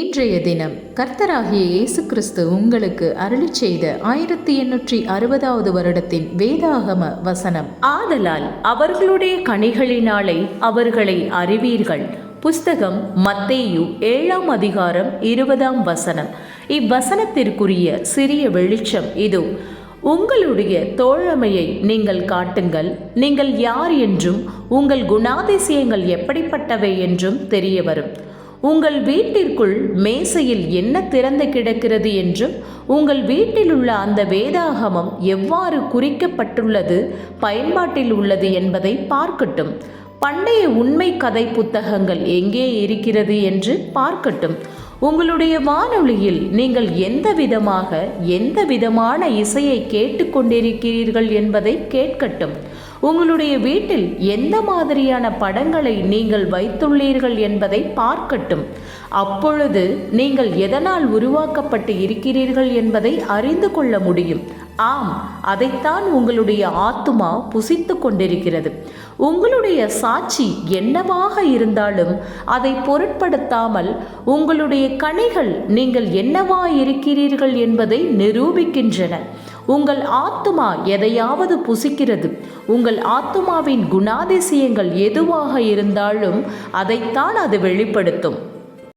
இன்றைய தினம் கர்த்தராகிய இயேசு கிறிஸ்து உங்களுக்கு அருளிச் செய்த 1860வது வருடத்தின் வேதாகம வசனம். ஆதலால் அவர்களுடைய கனிகளினாலே அவர்களை அறிவீர்கள். புஸ்தகம் மத்தேயு 7ஆம் அதிகாரம் 20ஆம் வசனம். இவ்வசனத்திற்குரிய சிறிய வெளிச்சம் இதோ. உங்களுடைய தோழமையை நீங்கள் காட்டுங்கள். நீங்கள் யார் என்றும் உங்கள் குணாதிசயங்கள் எப்படிப்பட்டவை என்றும் தெரிய வரும். உங்கள் வீட்டிற்குள் மேசையில் என்ன திறந்து கிடக்கிறது என்றும் உங்கள் வீட்டில் உள்ள அந்த வேதாகமம் எவ்வாறு குறிக்கப்பட்டுள்ளது, பயன்பாட்டில் உள்ளது என்பதை பார்க்கட்டும். பண்டைய உண்மை கதை புத்தகங்கள் எங்கே இருக்கிறது என்று பார்க்கட்டும். உங்களுடைய வானொலியில் நீங்கள் எந்த விதமான இசையை கேட்டுக்கொண்டிருக்கிறீர்கள் என்பதை கேட்கட்டும். உங்களுடைய வீட்டில் எந்த மாதிரியான படங்களை நீங்கள் வைத்துள்ளீர்கள் என்பதை பார்க்கட்டும். அப்பொழுது நீங்கள் எதனால் உருவாக்கப்பட்டு இருக்கிறீர்கள் என்பதை அறிந்து கொள்ள முடியும். ஆம், அதைத்தான் உங்களுடைய ஆத்துமா புசித்து கொண்டிருக்கிறது. உங்களுடைய சாட்சி என்னவாக இருந்தாலும் அதை பொருட்படுத்தாமல் உங்களுடைய கனிகள் நீங்கள் என்னவா இருக்கிறீர்கள் என்பதை நிரூபிக்கின்றன. உங்கள் ஆத்துமா எதையாவது புசிக்கிறது. உங்கள் ஆத்துமாவின் குணாதிசயங்கள் எதுவாக இருந்தாலும் அதைத்தான் அது வெளிப்படுத்தும்.